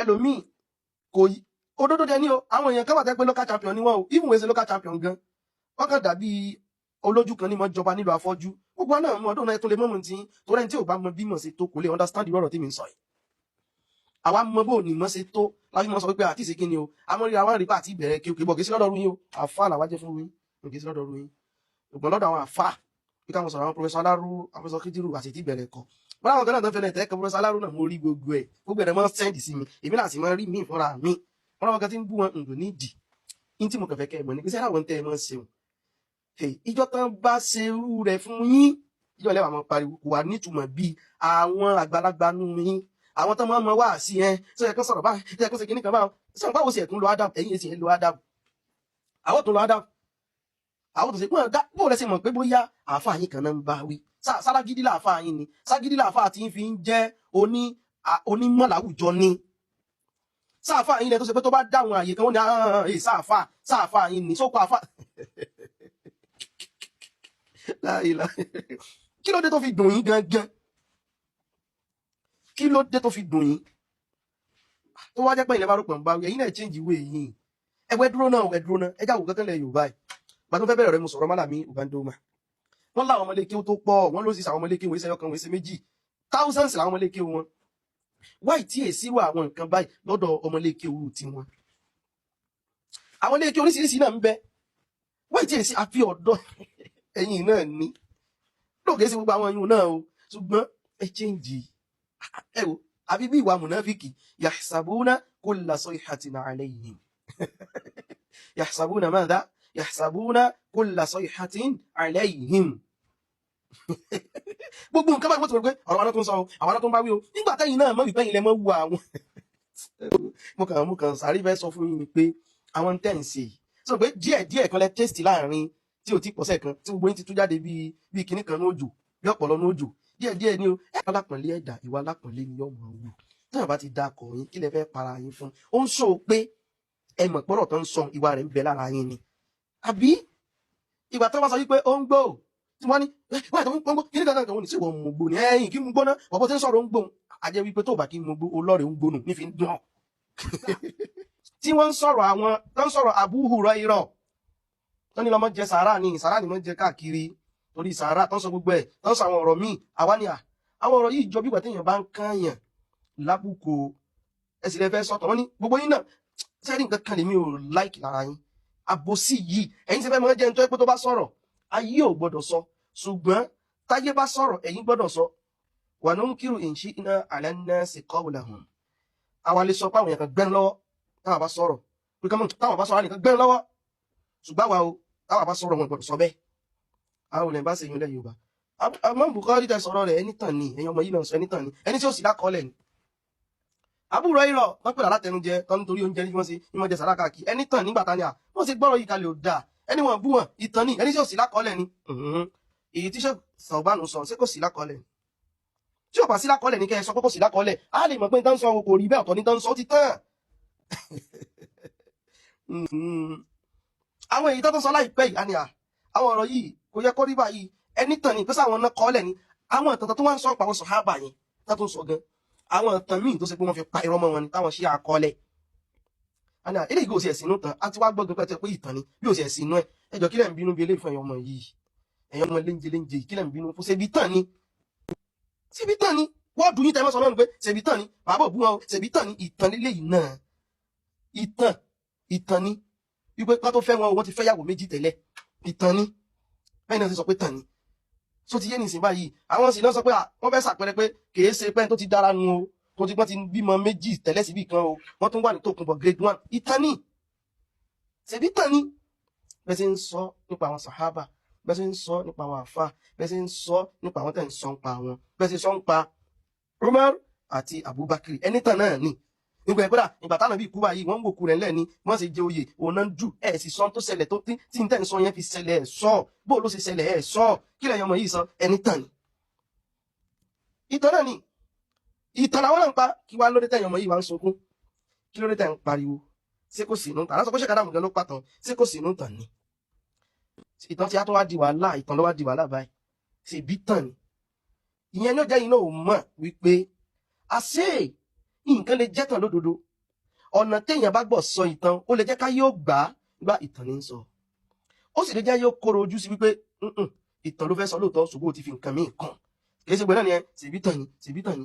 ẹlòmíì kò yí òdodo dẹni o àwọn èèyàn kan wà tẹ́ pé local champion ni wọ́n o even wẹ́sẹ̀ local champion gan wọ́n kàn dàbí olójú kan ní mọ́ jọba nílùú afọ́jú gbogbo náà mọ́ ọdún náà tó lè mọ́mọ́ tí torí ẹni tí ò bá mọ bí mọ̀ sí tó kò lè understand irú ọ̀rọ̀ tí mi ń sọ yìí àwa mọ bó ní mọ́ sí tó láti mọ́ sọ pé àti ìsìnkí ni o àmọ́ rí àwọn àríbá àti ìbẹ̀rẹ̀ kí o kì í bọ̀ kì í sí lọ́dọ̀ ru yín o àfa làwa jẹ́ fún yín kì í sí lọ́dọ̀ ru yín ṣùgbọ́n lọ́dọ̀ àwọn àfa bí káwọn sọ̀rọ̀ àwọn professor Aláró àwọn professor Kídírù àti ti ìbẹ̀rẹ̀ kọ bọ́lá àwọn kan náà tó fẹ́lẹ̀ tẹ́ professor Aláró náà mo rí gbogbo ẹ̀ mọ́ sẹ́ndì sí mi èmi náà sì máa rí míì fúnra mi wọ́n láwọn kan ti ń bú wọn ǹdò nídìí ní tí mo kàn fẹ́ kẹ́ ẹ̀ mọ̀ ní pé sẹ́ra wọn tẹ́ ẹ mọ́ ṣeun ìjọ tán bá ṣe irú rẹ̀ fún yín ìjọ lẹ́wà máa pariwo kò wà nítumọ̀ bíi àwọn àgbàlagbà nù yín àwọn tó máa ń mọ wá sí ẹ ṣe ẹ̀kan sọ̀rọ̀ báyìí ṣe ẹ̀kan ṣe kìíní kan báwọn ṣe ń báwo ṣe ẹ̀tún lo Adam ẹ̀yìn èsì ẹ̀ lo Adam àwọn tó lo Adam àwọn tó ṣe pọ́n dá bó lẹ́sẹ̀ mọ̀ pé bóyá àáfàá yín kan náà ń bá wí sálágídí làáfàá yín ni ságídí làáfàá tí ń fi ń jẹ́ onímọ̀ láwùjọ ni sáàfàá yín lẹ tó ṣe pé tó bá dáhùn àyè kan wọ́n ní sáàfàá yín ni sókò àfàá láìlá kí ló dé tó fi dùn yín gangan kí ló dé tó fi dùn yín tó wá jẹ́ pé ilẹ̀ bá rúpọ̀ ń bá wí ẹ̀yin náà change ìwé yìí ẹwẹ́ dúró náà ẹjá wò kankan lẹ̀ Yorùbá yìí gbàtún fẹ́ bẹ̀rẹ̀ rẹ mo sọ̀rọ̀ Málàmí Ugandoma wọ́n láwọn ọmọléke tó pọ̀ wọ́n ló sì sàwọn ọmọléke wọ́n iṣẹ́ ọkàn wọ́n iṣẹ́ méjì thousands làwọn ọmọléke wọn wáì tí èsì wà àwọn nǹkan báyìí lọ́dọ̀ ọmọléke owó tiwọn àwọn ọmọléke oríṣiríṣi náà ń bẹ wáì tí èsì àfi ọ̀dọ́ ẹ̀yin náà ní lóògé sí gbogbo àwọn ẹ̀yin náà o ṣùgbọ́n ẹ change ẹ wo àbí bí ìwà mùnáfíkì yahsabuna kulla sayhatin alayhim yahsabuna madha yahsabuna kulla sayhatin alayhim gbogbo nǹkan báyìí wọ́n ti rò pé ọ̀rọ̀ àwọn tó ń sọ àwọn tó ń bá wí o nígbà tẹ́yìn náà mọ́ ìpẹ́yìn lẹ mọ́ wù àwọn mo kàn sáré fẹ́ sọ fún yín ni pé àwọn tẹ́ ń ṣe sọ pé díẹ̀ kan lẹ tẹ́sítì láàrin tí ò tí pọ̀sẹ̀ kan tí gbogbo yín ti tú jáde bíi kinní kan lójò bí ọ̀pọ̀lọ́ lójò díẹ̀ ni o ẹ̀ka lápọ̀nlé ẹ̀dá ìwà lápọ̀nlé ni ọmọ wù táwọn bá ti dakọ̀ yín kí lẹ fẹ́ para yín fún ó ń sọ pé ẹ mọ̀ pọ́rọ̀ tó ń sọ ìwà rẹ̀ ń bẹ lára yín ni àbí ìgbà tó bá sọ wípé ó ń gbò tí wọ́n ní wọ́n tó ń gbò kí ní kankan kan wọ́n ní sí wọ́n mú gbò ní ẹ̀yìn kí mú gbóná ọ̀pọ̀ tí ń sọ̀rọ̀ ń gbò àjẹ́ wípé tó bá kí mú gbò olóòrè ń gbónú nífi ń dùn tí wọ́n ń sọ̀rọ̀ àwọn tó ń sọ̀rọ̀ Abu Hurairah tó ní lọ́mọ jẹ sàárà ni mọ́ jẹ káàkiri torí sàárà tó ń sọ gbogbo ẹ̀ tó ń sọ àwọn ọ̀rọ̀ míì àwa ni àwọn ọ̀rọ̀ yìí jọ bí ìgbà téèyàn bá ń káàyàn lábùkù ẹsì lẹ fẹ́ sọ̀tọ̀ wọ́n ní gbogbo yín náà sẹ́rí nǹkan kan lèmi ò láìkì lára yín àbòsí yìí ẹ̀yin ti fẹ́ mọ́ jẹ́ nítorí pé tó bá sọ̀rọ̀ ayé ò gbọ́dọ̀ sọ ṣùgbọ́n táyé bá sọ̀rọ̀ ẹ̀yin gbọ́dọ̀ sọ wà ló ń kírun ìṣí iná alẹ́ náà sì kọ́ wùlà hàn àwa lè sọ pé àwọn èèyàn kan gbẹ́nu lọ́wọ́ táwọn bá sọ̀rọ̀ pé táwọn bá sọ̀rọ̀ nìkan gbẹ́nu lọ́wọ́ ṣùgbọ́n àwa o táwọn bá sọ̀rọ̀ wọn gbọ́dọ̀ sọ bẹ́ẹ̀ àwọn olè bá ṣe yín lẹ́ Yorùbá àmọ́ Bukhari tẹ sọ̀rọ̀ rẹ̀ ẹni tàn ní ẹ̀yin ọmọ yìí náà sọ ẹni tàn ní ẹni tí ó sì lákọọ́lẹ̀ ni Abu Hurairah wọ́n pè látẹnujẹ tó nítorí oúnjẹ ní wọ́n ṣe ìmọ̀ jẹ sàrà káàkiri ẹni tàn nígbà tani à wọ́n ṣe gbọ́rọ̀ yìí kalẹ̀ ò dáa ẹni wọ́n bú wọn ìtàn ní ẹni tí ó sì lákọọ́lẹ̀ ni èyí tí ṣe Sàwbánù sọ ṣé kò sí lákọọ́lẹ̀ ni tí ò bá sí lákọọ́lẹ̀ ní kẹ́ ẹ sọ pé kò sí lákọọ́lẹ̀ á lè mọ̀ pé tán sọ kò rí bẹ́ẹ̀ ọ̀tọ̀ ní tán sọ ti tán àwọn èyí tó sọ láìpẹ́ yìí á ní àwọn ọ̀rọ̀ yìí kò yẹ kó rí báyìí ẹni tàn ní pẹ́sẹ́ àwọn náà kọ́ọ́lẹ̀ ni àwọn ìtàn tó wá ń sọ pa àwọn sàhábà yẹn tó tó ń sọ gan àwọn ìtàn míì tó ṣe pé wọ́n fi pa irọ́ mọ́ wọn ni táwọn ṣe àkọọ́lẹ̀ àní eléyìí kò sí ẹ̀sìn inú tán àti wá gbọ́dọ̀ pẹ́ pé ìtàn ni bí ò sí ẹ̀sìn inú ẹ̀ ẹjọ́ kílẹ̀ ń bínú bí eléyìí fún ẹ̀yọ́ ọmọ yìí ẹ̀yọ́ ọmọ léńjẹ kílẹ̀ ń bínú fún ṣebí tàn ni wọ́ọ̀dù yín tẹ́mọ́sọ náà ni pé ṣebí tàn ni bàbá òbú wọn ṣebí tàn ni ìtàn léléyìí náà ìtàn ni wípé ká tó fẹ́ wọn wọ́n ti fẹ́ yàwó méjì tẹ́lẹ̀ ìtàn ni bẹ́ẹ̀ náà ti sọ pé tàn ni so ti yé nìsín báyìí àwọn sì náà sọ pé wọ́n fẹ́ ṣàpẹẹrẹ pé kìí ṣe pé tó ti dára nu o tó ti gbọ́n ti bímọ méjì tẹ́lẹ̀ síbì kan o wọ́n tún wà ní Tòkunbọ̀ grade 1 ìtàn ni ṣebí tàn ni bẹ́ẹ̀ ṣe ń sọ nípa àwọn sàhábà bẹ́ẹ̀ ṣe ń sọ nípa àwọn àfà bẹ́ẹ̀ ṣe ń sọ nípa àwọn tẹ̀ ń sọ nípa àwọn bẹ́ẹ̀ ṣe sọ nípa Umar àti Abubakar ẹni tàn náà ni nígbà ìpínlẹ̀ ìgbà táwọn bíi kúbà yìí wọ́n ń wòkú rẹ̀ lẹ́ni wọ́n sì jẹ oyè òun náà jù ẹ̀ sì sọ tó ṣẹlẹ̀ tó tí ń tẹ̀ ń sọ yẹn fi ṣẹlẹ̀ ẹ̀ sọ bó ló ṣe ṣẹlẹ̀ ẹ̀ sọ kí lẹ́yìn ọmọ yìí sọ ẹni tàn ni. ìtàn náà ni ìtàn làwọn náà ń pa kí wá lóde tẹ̀yìn ọmọ yìí wá ń sunkún kí lóde tẹ̀ ń pariwo ṣé kò sínú tàn lásán kó ṣe kádà mùgán ló pàtàn ṣé kò sínú tàn ni. ìtàn tí a tó wá di wàhálà ìtàn ló wá di wàhálà báyìí ṣe bí tàn ni. ìyẹn ló jẹ́ iná ò mọ̀ wípé àṣé nǹkan lè jẹ́ tàn lódodo ọ̀nà téèyàn bá gbọ́ sọ ìtàn ó lè jẹ́ ká yóò gbá ìtàn ní sọ ó sì lè jẹ́ yóò kóró ojú sí wípé ìtàn ló fẹ́ sọ lóòótọ́ ṣùgbọ́n ó ti fi nǹkan míì kàn kì í ṣe pé náà ni ẹ ṣèbí tàn ni